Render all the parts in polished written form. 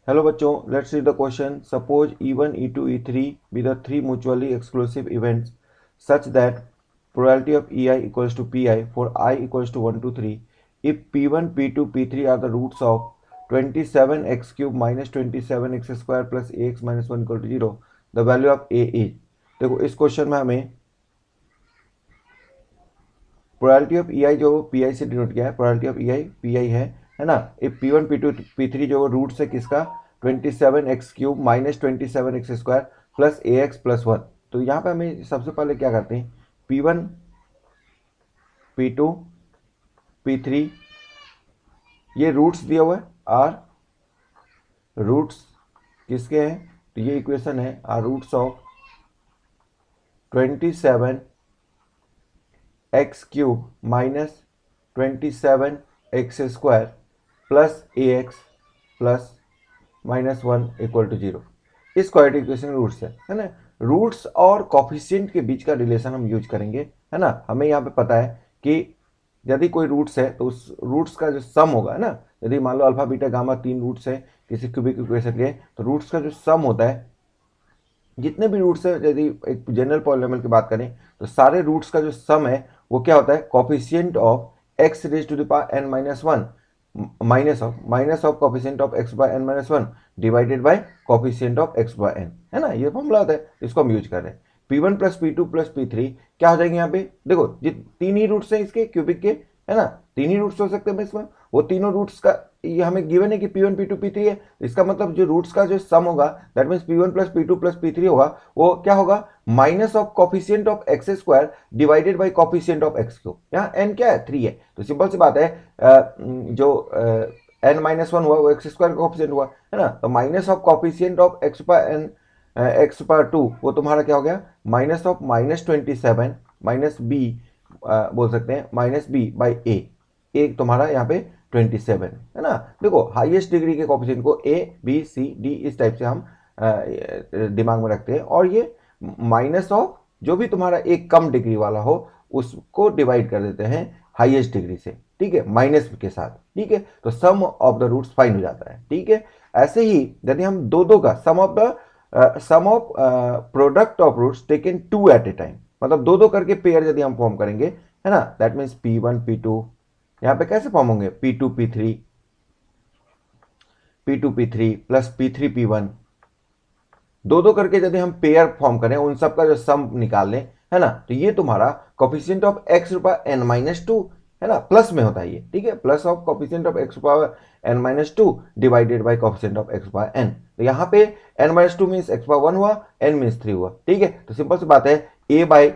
Hello बच्चों, let's read the question. Suppose E1, E2, E3 be the three mutually exclusive events such that probability of EI equals to PI for I equals to 1 to 3. If P1, P2, P3 are the roots of 27x cube minus 27x square plus ax minus 1 equal to 0, the value of A is. देखो इस question में हमें probability of EI जो PI से denote किया है, probability of EI PI है ना। इफ P1, P2, P3 जो रूट्स है किसका 27x cube minus 27x square plus AX plus 1। तो यहाँ पे हमें सबसे पहले क्या करते हैं, P1, P2, P3 ये रूट्स दिया हुआ है, आर रूट्स किसके हैं, तो ये इक्वेशन है are roots of 27x cube minus 27x square plus AX plus minus 1 equal to 0। इस क्वाड्रेटिक इक्वेशन रूट्स है ना। रूट्स और कॉफिशिएंट के बीच का रिलेशन हम यूज करेंगे, है ना। हमें यहाँ पे पता है कि यदि कोई रूट्स है तो उस रूट्स का जो सम होगा, है ना। यदि मान लो अल्फा बीटा गामा तीन रूट्स है किसी क्यूबिक इक्वेशन के, तो रूट्स का जो सम होता है, जितने भी रूट्स है, यदि एक जनरल पॉलिनोमियल की बात करें तो सारे रूट्स का जो सम है वो क्या होता है, coefficient of X raise to the power n minus 1 minus of coefficient of x by n minus 1 divided by coefficient of x by n, है ना। ये फॉर्मूला होता है, इसको हम यूज कर रहे हैं। P1 plus P2 plus P3 क्या हो जाएंगे यहाँ पे, देखो तीन ही रूट्स हैं इसके क्यूबिक के, है ना। तीन ही रूट्स हो सकते हैं इसमें, वो तीनों रूट्स का ये हमें गिवन है कि P1 P2 P3 है। इसका मतलब जो रूट्स का जो सम होगा that means P1 plus P2 plus P3 होगा, वो क्या होगा, minus of coefficient of x square divided by coefficient of x cube. यहाँ n क्या है, 3 है, तो सिंपल सी बात है जो n माइनस 1 हुआ वो एक्स स्क्वायर का कॉफिशिएंट हुआ, है ना। तो minus of coefficient of X पर n एक्स पर 2 वो तुम्हारा क्या हो गया, minus of minus 27 minus B बोल सकते हैं माइनस बी बाई ए तुम्हारा यहाँ पे 27, है ना। देखो हाईएस्ट डिग्री के कोएफिशिएंट को ए बी सी डी इस टाइप से हम दिमाग में रखते हैं, और ये माइनस ऑफ जो भी तुम्हारा एक कम डिग्री वाला हो उसको डिवाइड कर देते हैं हाईएस्ट डिग्री से, ठीक है, माइनस के साथ, ठीक है। तो सम ऑफ द रूट्स फाइंड हो जाता है, ठीक है। ऐसे ही यदि हम दो का sum of product of roots taken two at a time, मतलब दो करके पेयर यदि हम फॉर्म करेंगे, है ना, दैट मीन्स P1 P2 यहाँ पे कैसे फॉर्म होंगे, P2 P3 P2 P3 plus P3 P1, दो करके यदि हम पेयर फॉर्म करें, उन सब का जो सम निकाल लें, है ना, तो ये तुम्हारा coefficient of x power n minus 2, है ना, प्लस में होता है ये, ठीक है, plus of coefficient of x power n minus 2 divided by coefficient of x power n। तो यहाँ पे n minus 2 means x power 1 हुआ, n मीन्स 3 हुआ, ठीक है। तो सिंपल सी बात है a बाई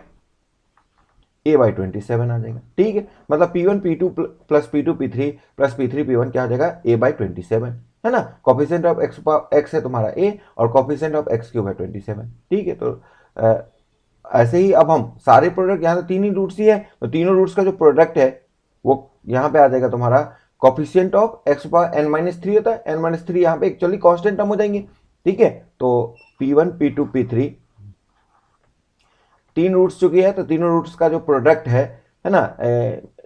27 आ जाएगा, ठीक है। मतलब P1 P2 plus P2 P3 plus P3 P1 क्या आ जाएगा, a बाई 27, है ना। कॉफिशिएंट ऑफ एक्स है तुम्हारा a और कॉफिशिएंट ऑफ एक्स क्यूब है 27, ठीक है। तो ऐसे ही अब हम सारे प्रोडक्ट, यहाँ तो तीन ही रूट्स ही है, तो तीनों रूट्स का जो प्रोडक्ट है वो यहाँ पे आ जाएगा तुम्हारा coefficient of x power n minus 3 होता है, n माइनस 3 यहाँ पे एक्चुअली कॉन्स्टेंट टर्म हो जाएंगे, ठीक है। तो P1 P2 P3 तीन रूट्स चुकी है, तो तीनों रूट्स का जो प्रोडक्ट है ना,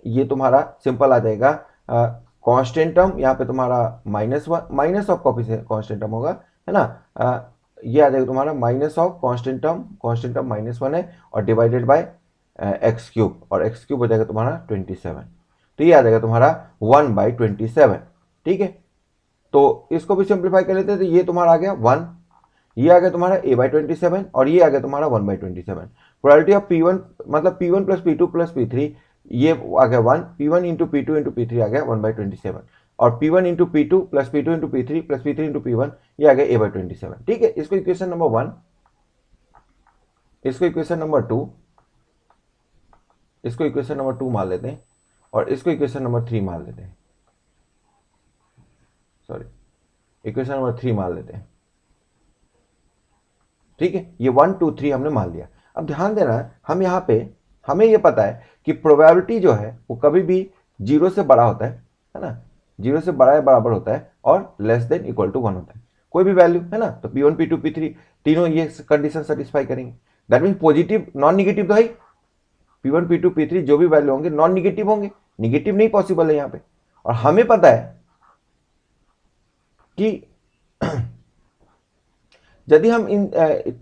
ये तुम्हारा सिंपल आ जाएगा कांस्टेंट टर्म, यहाँ पे तुम्हारा minus one minus of constant term होगा, है ना। ये आ जाएगा तुम्हारा minus of constant term minus 1 है और डिवाइडेड बाय एक्स क्यूब, और एक्स क्यूब हो जाएगा तुम्हारा 27। तो ये आ जाएगा तुम्हारा 1/27, ठीक है। तो इसको भी सिंप्लीफाई कर लेते हैं, तो ये तुम्हारा आ गया 1, ये आ गया तुम्हारा a/27 और ये आ गया तुम्हारा 1/27। प्रोबेबिलिटी ऑफ P1 मतलब P1 plus P2 plus P3 ये आ गया 1, P1 into P2 into P3 आ गया 1/27, और P1 into P2 plus P2 into P3 plus P3 into P1 ये आ गया a/27, ठीक है। इसको इक्वेशन नंबर 1, इसको इक्वेशन नंबर 2, इसको इक्वेशन नंबर 2 मान लेते हैं, और इसको इक्वेशन नंबर 3 मान लेते हैं, सॉरी इक्वेशन नंबर 3 मान लेते हैं, ठीक है। ये 1 2 3 हमने मान लिया। अब ध्यान देना, हम यहाँ पे हमें ये पता है कि प्रोबेबिलिटी जो है वो कभी भी 0 से बड़ा होता है ना, 0 से बड़ा या बराबर होता है और लेस देन इक्वल टू 1 होता है, कोई भी वैल्यू, है ना। तो P1 P2 P3 तीनों ये कंडीशन सेटिस्फाई करेंगे, that mean positive non negative तो है, P1 P2 P3 जो भी वैल्यू होंगे नॉन निगेटिव होंगे, निगेटिव नहीं पॉसिबल है यहाँ पे। और हमें पता है कि यदि हम इन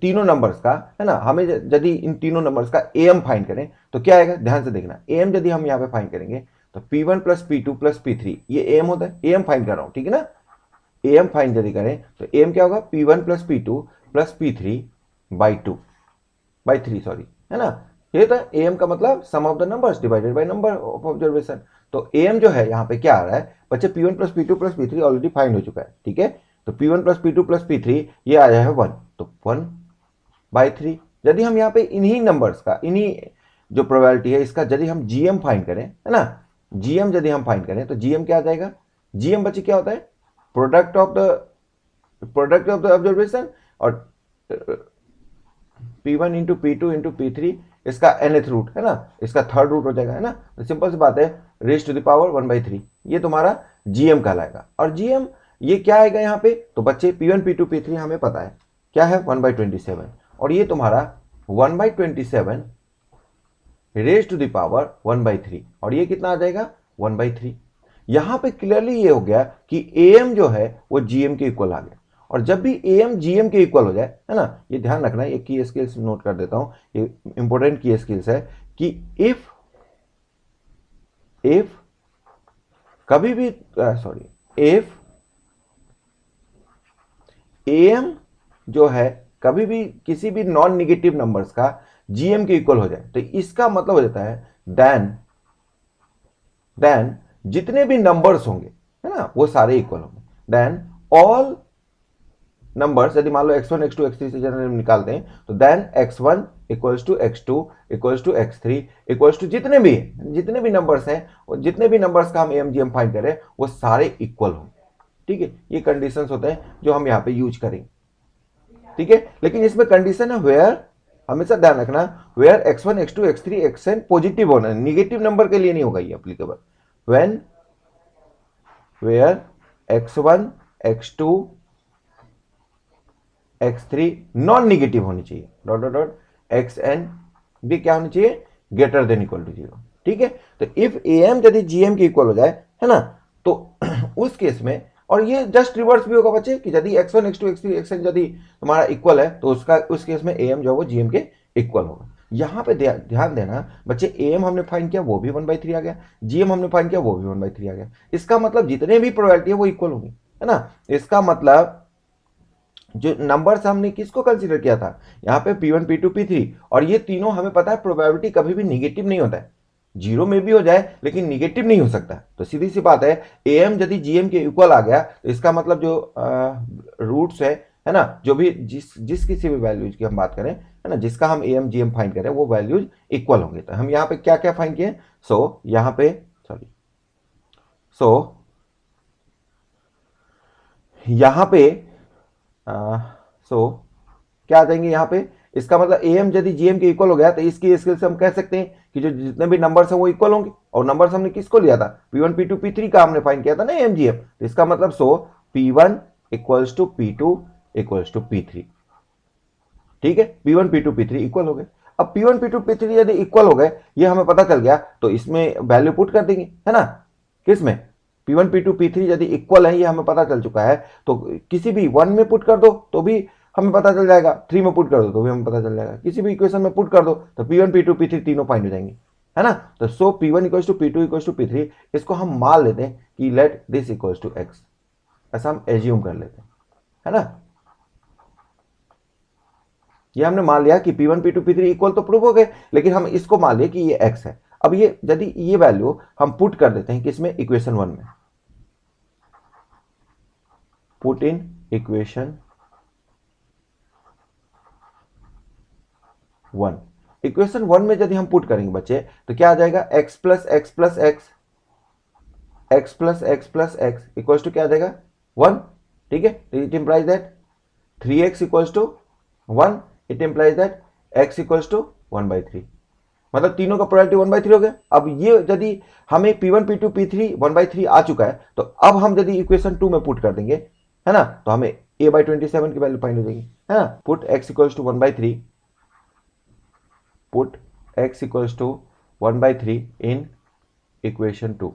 तीनों नंबर्स का, है ना, हमें यदि इन तीनों नंबर्स का एम फाइंड करें तो क्या आएगा, ध्यान से देखना। एम यदि हम यहाँ पे फाइंड करेंगे तो P1 plus P2 plus P3 ये एम होता है, एम फाइंड कर रहा हूँ, ठीक है ना। एम फाइंड यदि करें तो एम क्या होगा, P1 plus P2 plus P3 by 3, sorry, है ना। ये तो एम का मतलब sum of the numbers divided by number of observation. तो एम जो है यहाँ पे क्या आ रहा है बच्चे, P1 plus P2 plus P3 already find हो चुका है, ठीक है। तो P1 plus P2 plus P3 ये आ जाएगा 1, तो 1/3। यदि हम यहाँ पे इन्हीं नंबर्स का, इन्हीं जो प्रोबेबिलिटी है इसका यदि हम जीएम फाइंड करें, है ना, जीएम यदि हम फाइंड करें तो जीएम क्या आ जाएगा, जीएम बच्चे क्या होता है, प्रोडक्ट ऑफ द ऑब्जर्वेशन और P1 into P2 into P3 इसका nth रूट, है ना, इसका थर्ड रूट हो जाएगा, है ना। तो सिंपल सी बात है, रेज टू द पावर 1/3 ये तुम्हारा जीएम कहलाएगा। और जीएम ये क्या आएगा यहाँ पे, तो बच्चे P1 P2 P3 हमें पता है क्या है, 1/27, और ये तुम्हारा 1/27 रेज टू द पावर 1/3, और ये कितना आ जाएगा, 1/3। यहां पे क्लियरली ये हो गया कि एम जो है वो जीएम के इक्वल आ गया। और जब भी एम जीएम के इक्वल हो जाए, है ना, ये ध्यान रखना, ये की स्किल्स नोट कर देता हूं, ये इंपॉर्टेंट की स्किल्स है कि इफ कभी भी सॉरी, इफ एम जो है कभी भी किसी भी नॉन निगेटिव नंबर्स का जीएम के इक्वल हो जाए तो इसका मतलब हो जाता है देन जितने भी नंबर्स होंगे, है ना, वो सारे इक्वल होंगे। देन ऑल नंबर्स, यदि मान लो x1 x2 x3 से जनरल निकालते हैं तो then x1 equals to x2 equals to x3 equals to जितने भी नंबर्स हैं, जितने भी नंबर्स का हम एम जी एम फाइंड करें वो सारे इक्वल होंगे, ठीक है। ये कंडीशंस होते हैं जो हम यहाँ पे यूज करेंगे, ठीक है। लेकिन इसमें कंडीशन है वेयर, हमेशा ध्यान रखना, where x1 x2 x3 xn positive होना है, निगेटिव नंबर के लिए नहीं होगा ये applicable. When where x1 x2 x3 non negative होनी चाहिए, डॉट डॉट डॉट xn भी क्या होनी चाहिए, ग्रेटर देन इक्वल टू 0, ठीक है। तो इफ एम यदि जीएम के इक्वल हो जाए, है ना, तो उस केस में, और ये जस्ट रिवर्स भी होगा बच्चे कि यदि x1 x2 x3 xn यदि तुम्हारा इक्वल है तो उसका उस केस में एम जो है वो जीएम के इक्वल होगा। यहां पे ध्यान देना बच्चे, एम हमने फाइंड किया वो भी 1/3 आ गया, जीएम हमने फाइंड किया वो भी 1/3 आ गया। इसका मतलब जितने भी प्रोबेबिलिटी है वो इक्वल होंगी, है ना। इसका मतलब जो नंबर्स हमने किसको कंसीडर किया था यहाँ पे P1 P2 P3, और ये तीनों हमें पता है प्रोबेबिलिटी कभी भी निगेटिव नहीं होता है, जीरो में भी हो जाए लेकिन निगेटिव नहीं हो सकता। तो सीधी सी बात है, एम यदि जीएम के इक्वल आ गया तो इसका मतलब जो रूट्स है ना, जो भी जिस किसी भी वैल्यूज की हम बात करें, है ना, जिसका हम एम जीएम फाइंड करें वो वैल्यूज इक्वल होंगे। तो हम यहाँ पे क्या क्या फाइंड किए, सो यहाँ पे सॉरी सो यहाँ पे क्या आ जाएंगे यहाँ पे, इसका मतलब एम यदि जीएम के इक्वल हो गया तो इसकी स्केल से हम कह सकते हैं कि जो जितने भी नंबर्स हैं वो इक्वल होंगे। और नंबर्स हमने किसको लिया था, P1 P2 P3 का हमने फाइंड किया था ना एम जीएम, तो इसका मतलब P1 equals to P2 equals to P3, ठीक है। P1 P2 P3 इक्वल हो गए। अब P1 P2 P3 यदि इक्वल हो गए, ये हमें पता चल गया, तो इसमें वैल्यू पुट कर देंगे, है ना, किसमें, P1 P2 P3 यदि इक्वल है ये हमें पता चल चुका है, तो किसी भी 1 में पुट कर दो तो भी हमें पता चल जाएगा, 3 में पुट कर दो तो भी हमें पता चल जाएगा, किसी भी इक्वेशन में पुट कर दो तो P1 P2 P3 तीनों फाइंड हो जाएंगे, है ना। तो P1 equals to P2 equals to P3, इसको हम मान लेते हैं कि let this equals to x, ऐसा हम एज्यूम कर लेते हैं, है ना। ये हमने मान लिया कि P1 P2 P3 इक्वल तो प्रूव हो गए, लेकिन हम इसको मान लिया कि ये x है। अब ये यदि ये वैल्यू हम पुट कर देते हैं किसमें, इक्वेशन 1 में, पुट इन इक्वेशन 1, इक्वेशन 1 में यदि हम पुट करेंगे बच्चे तो क्या आ जाएगा, x plus X plus X, X plus X plus X equals to क्या आ जाएगा 1, ठीक है। It implies that 3x equals to 1, it implies that x equals to 1/3, मतलब तीनों का प्रोबेबिलिटी 1/3 हो गया। अब ये यदि हमें P1 P2 P3 1/3 आ चुका है, तो अब हम यदि इक्वेशन 2 में पुट कर देंगे, है ना, तो हमें a/27 की वैल्यू फाइंड हो जाएगी, है ना। Put x equals to 1/3, put x equals to 1/3 in equation 2,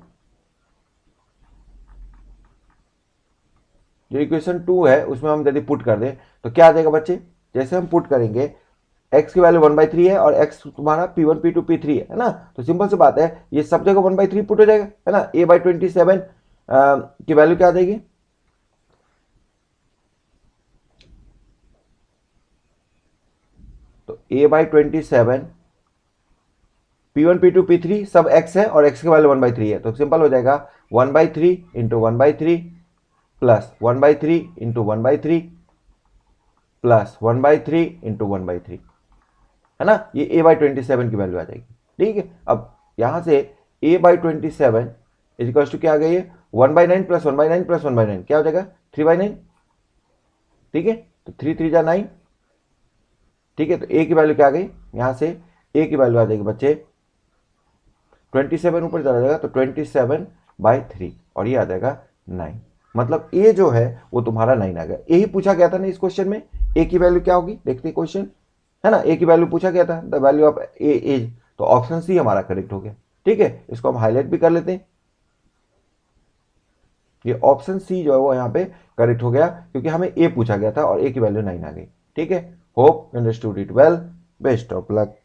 जो इक्वेशन 2 है उसमें हम यदि पुट कर दें तो क्या आ जाएगा बच्चे, जैसे हम पुट करेंगे x की वैल्यू 1/3 है और x तुम्हारा p1 p2 p3 है ना, तो सिंपल सी बात है ये सब जगह 1/3 पुट हो जाएगा, है ना। a/27 की वैल्यू क्या आ जाएगी, तो a/27 p1 p2 p3 सब x है और x की वैल्यू 1/3 है, तो सिंपल हो जाएगा 1/3 into 1/3 plus 1/3 into 1/3 plus 1/3 into 1/3, है ना। ये a/27 की वैल्यू आ जाएगी। ठीक है, अब यहां से a/27 इजिकल्स टू क्या आ गई है, 1/9 प्लस 1/9 प्लस 1/9 क्या हो जाएगा 3/9। ठीक है, तो 3 3 जा 9। ठीक है, तो a की वैल्यू क्या आ गई, यहां से a की वैल्यू आ जाएगी बच्चे 27, ऊपर चला जाएगा तो 27/3 और ये आ जाएगा 9। मतलब a जो है वो तुम्हारा 9 आ गया। यही पूछा गया था ना इस क्वेश्चन में, a की वैल्यू क्या होगी, देखते हैं क्वेश्चन, है ना। a की वैल्यू पूछा गया था, the value of a is, तो ऑप्शन सी हमारा करेक्ट हो गया। ठीक है, इसको हम हाईलाइट भी कर लेते हैं, ये ऑप्शन सी जो है वो यहाँ पे करेक्ट हो गया क्योंकि हमें a पूछा गया था और a की वैल्यू 9 आ गई। ठीक है, hope understood it well, best of luck.